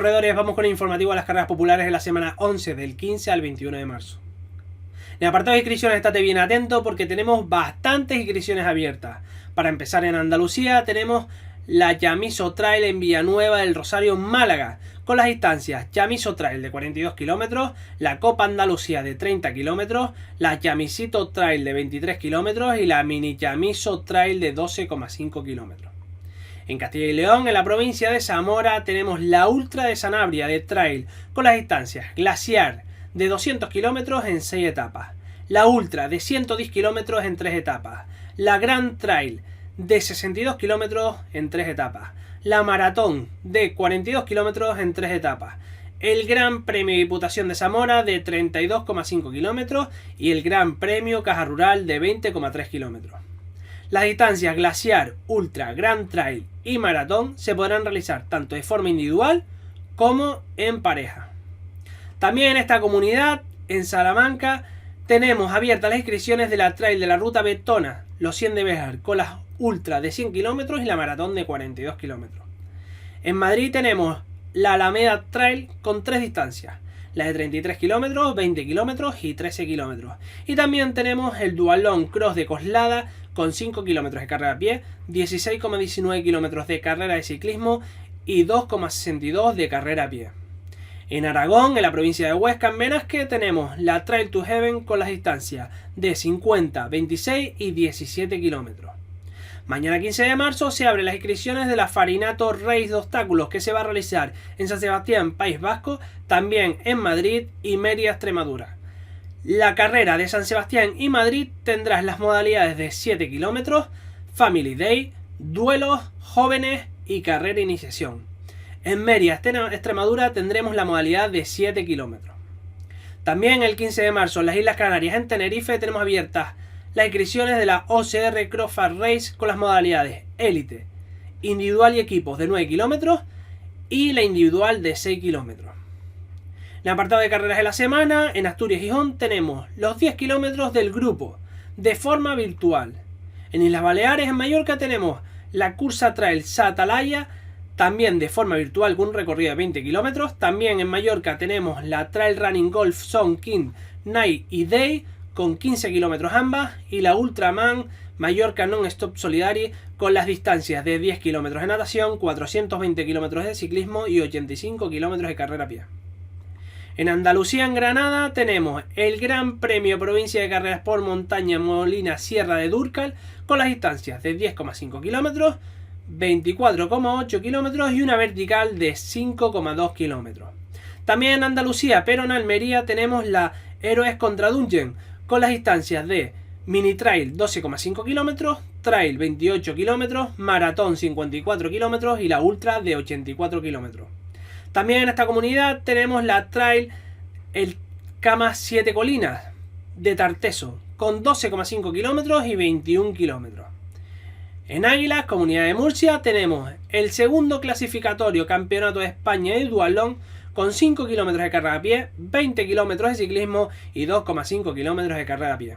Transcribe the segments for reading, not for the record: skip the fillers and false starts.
corredores, vamos con el informativo de las carreras populares de la semana 11 del 15 al 21 de marzo. En el apartado de inscripciones estate bien atento porque tenemos bastantes inscripciones abiertas. Para empezar, en Andalucía tenemos la Chamizo Trail en Villanueva del Rosario, Málaga, con las distancias Chamizo Trail de 42 kilómetros, la Copa Andalucía de 30 kilómetros, la Chamisito Trail de 23 kilómetros y la Mini Chamizo Trail de 12,5 kilómetros. En Castilla y León, en la provincia de Zamora, tenemos la Ultra de Sanabria de Trail con las distancias Glaciar de 200 kilómetros en 6 etapas, la Ultra de 110 kilómetros en 3 etapas, la Gran Trail de 62 kilómetros en 3 etapas, la Maratón de 42 kilómetros en 3 etapas, el Gran Premio Diputación de Zamora de 32,5 kilómetros y el Gran Premio Caja Rural de 20,3 kilómetros. Las distancias Glaciar, Ultra, Gran Trail y Maratón se podrán realizar tanto de forma individual como en pareja. También en esta comunidad, en Salamanca, tenemos abiertas las inscripciones de la Trail de la Ruta Betona, los 100 de Béjar, con las Ultra de 100 kilómetros y la Maratón de 42 kilómetros. En Madrid tenemos la Alameda Trail con 3 distancias, la de 33 kilómetros, 20 kilómetros y 13 kilómetros. Y también tenemos el Dualón Cross de Coslada con 5 kilómetros de carrera a pie, 16,19 kilómetros de carrera de ciclismo y 2,62 de carrera a pie. En Aragón, en la provincia de Huesca, en Benasque, tenemos la Trail to Heaven con las distancias de 50, 26 y 17 kilómetros. Mañana 15 de marzo se abren las inscripciones de la Farinato Race de Obstáculos que se va a realizar en San Sebastián, País Vasco, también en Madrid y Mérida, Extremadura. La carrera de San Sebastián y Madrid tendrá las modalidades de 7 kilómetros, Family Day, duelos, jóvenes y carrera iniciación. En Mérida, Extremadura, tendremos la modalidad de 7 kilómetros. También el 15 de marzo en las Islas Canarias, en Tenerife, tenemos abiertas las inscripciones de la OCR Crossfit Race con las modalidades Élite, individual y equipos de 9 kilómetros y la individual de 6 kilómetros. En el apartado de carreras de la semana, en Asturias y Gijón tenemos los 10 kilómetros del grupo de forma virtual. En Islas Baleares, en Mallorca, tenemos la Cursa Trail Satalaya, también de forma virtual con un recorrido de 20 kilómetros. También en Mallorca tenemos la Trail Running Golf Zone King Night y Day con 15 kilómetros ambas y la Ultraman Mallorca Non-Stop Solidari con las distancias de 10 kilómetros de natación, 420 kilómetros de ciclismo y 85 kilómetros de carrera a pie. En Andalucía, en Granada, tenemos el Gran Premio Provincia de Carreras por Montaña Molina Sierra de Dúrcal con las distancias de 10,5 kilómetros, 24,8 kilómetros y una vertical de 5,2 kilómetros. También en Andalucía, pero en Almería, tenemos la Héroes contra Dungeon con las distancias de Mini Trail 12,5 kilómetros, Trail 28 kilómetros, Maratón 54 kilómetros y la Ultra de 84 kilómetros. También en esta comunidad tenemos la Trail El Cama 7 Colinas de Tarteso con 12,5 kilómetros y 21 kilómetros. En Águilas, comunidad de Murcia, tenemos el segundo clasificatorio Campeonato de España de Dualón con 5 kilómetros de carrera a pie, 20 kilómetros de ciclismo y 2,5 kilómetros de carrera a pie.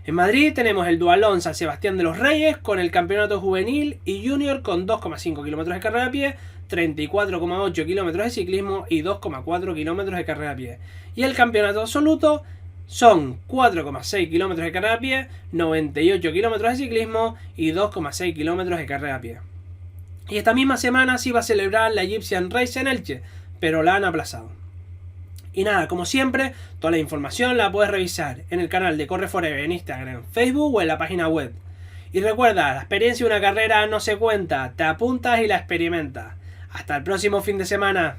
En Madrid tenemos el Dualón San Sebastián de los Reyes con el campeonato juvenil y junior con 2,5 kilómetros de carrera a pie, 34,8 kilómetros de ciclismo y 2,4 kilómetros de carrera a pie. Y el campeonato absoluto son 4,6 kilómetros de carrera a pie, 98 kilómetros de ciclismo y 2,6 kilómetros de carrera a pie. Y esta misma semana se iba a celebrar la Egyptian Race en Elche, pero la han aplazado. Y nada, como siempre, toda la información la puedes revisar en el canal de Corre Forever en Instagram, Facebook o en la página web. Y recuerda, la experiencia de una carrera no se cuenta, te apuntas y la experimentas. Hasta el próximo fin de semana.